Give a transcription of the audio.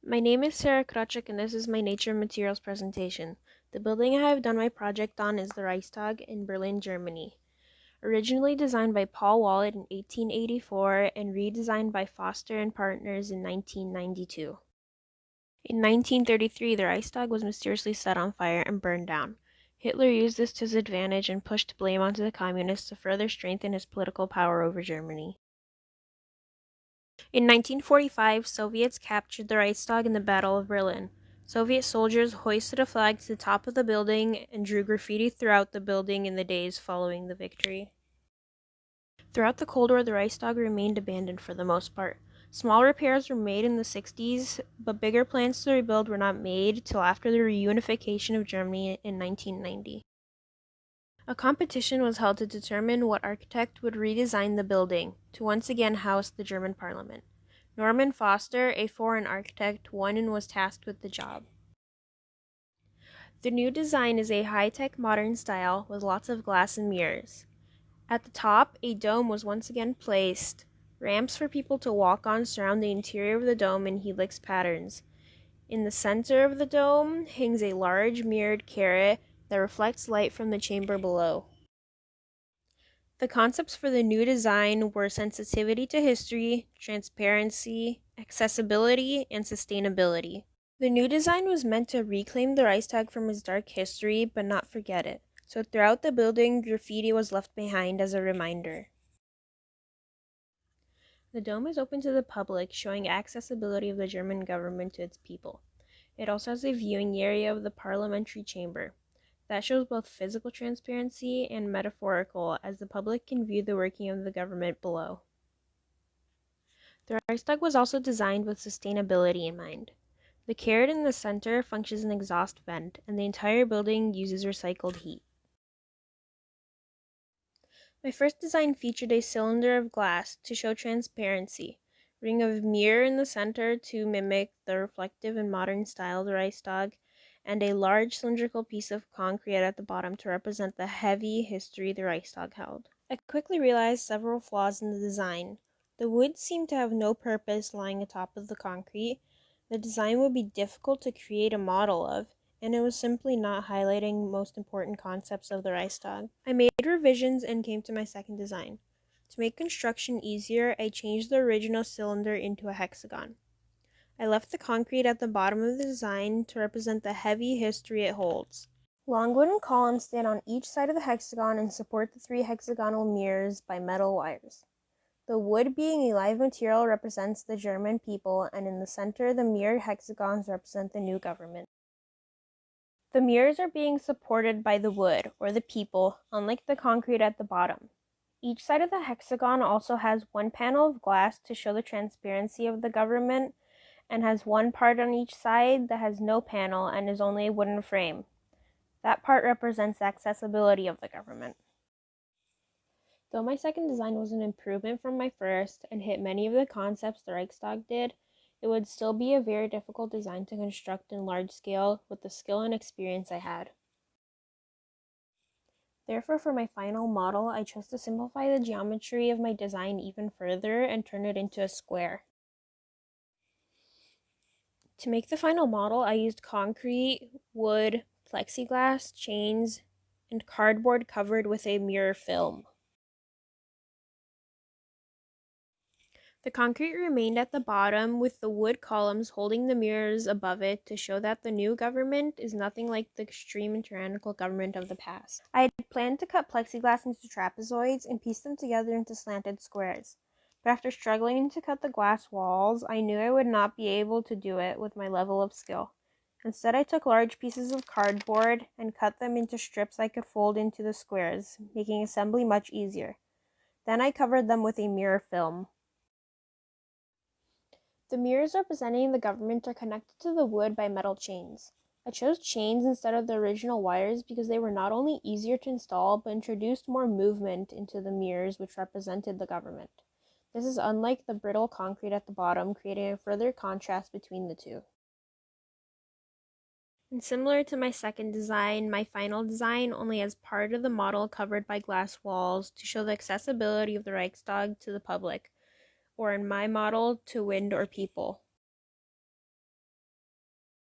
My name is Sarah Krawczyk, and this is my Nature Materials presentation. The building I have done my project on is the Reichtstag in Berlin, Germany. Originally designed by Paul Wallet in 1884 and redesigned by Foster and Partners in 1992. In 1933, the Reichstag was mysteriously set on fire and burned down. Hitler used this to his advantage and pushed blame onto the communists to further strengthen his political power over Germany. In 1945, Soviets captured the Reichstag in the Battle of Berlin. Soviet soldiers hoisted a flag to the top of the building and drew graffiti throughout the building in the days following the victory. Throughout the Cold War, the Reichstag remained abandoned for the most part. Small repairs were made in the 60s, but bigger plans to rebuild were not made till after the reunification of Germany in 1990. A competition was held to determine what architect would redesign the building to once again house the German parliament. Norman Foster, a foreign architect, won and was tasked with the job. The new design is a high-tech modern style with lots of glass and mirrors. At the top, a dome was once again placed. Ramps for people to walk on surround the interior of the dome in helix patterns. In the center of the dome hangs a large mirrored carrot that reflects light from the chamber below. The concepts for the new design were sensitivity to history, transparency, accessibility, and sustainability. The new design was meant to reclaim the Reichstag from its dark history, but not forget it. So throughout the building, graffiti was left behind as a reminder. The dome is open to the public, showing accessibility of the German government to its people. It also has a viewing area of the parliamentary chamber. That shows both physical transparency and metaphorical, as the public can view the working of the government below. The Reichstag was also designed with sustainability in mind. The carrot in the center functions as an exhaust vent, and the entire building uses recycled heat. My first design featured a cylinder of glass to show transparency, ring of mirror in the center to mimic the reflective and modern style of the Reichstag, and a large cylindrical piece of concrete at the bottom to represent the heavy history the Reichstag held. I quickly realized several flaws in the design. The wood seemed to have no purpose lying atop of the concrete. The design would be difficult to create a model of, and it was simply not highlighting most important concepts of the Reichstag. I made revisions and came to my second design. To make construction easier, I changed the original cylinder into a hexagon. I left the concrete at the bottom of the design to represent the heavy history it holds. Long wooden columns stand on each side of the hexagon and support the three hexagonal mirrors by metal wires. The wood, being a live material, represents the German people, and in the center, the mirrored hexagons represent the new government. The mirrors are being supported by the wood, or the people, unlike the concrete at the bottom. Each side of the hexagon also has one panel of glass to show the transparency of the government, and has one part on each side that has no panel and is only a wooden frame. That part represents the accessibility of the government. Though my second design was an improvement from my first and hit many of the concepts the Reichstag did, it would still be a very difficult design to construct in large scale with the skill and experience I had. Therefore, for my final model, I chose to simplify the geometry of my design even further and turn it into a square. To make the final model, I used concrete, wood, plexiglass, chains, and cardboard covered with a mirror film. The concrete remained at the bottom, with the wood columns holding the mirrors above it to show that the new government is nothing like the extreme and tyrannical government of the past. I had planned to cut plexiglass into trapezoids and piece them together into slanted squares. But after struggling to cut the glass walls, I knew I would not be able to do it with my level of skill. Instead, I took large pieces of cardboard and cut them into strips I could fold into the squares, making assembly much easier. Then I covered them with a mirror film. The mirrors representing the government are connected to the wood by metal chains. I chose chains instead of the original wires because they were not only easier to install, but introduced more movement into the mirrors which represented the government. This is unlike the brittle concrete at the bottom, creating a further contrast between the two. And similar to my second design, my final design only has part of the model covered by glass walls to show the accessibility of the Reichstag to the public, or in my model, to wind or people.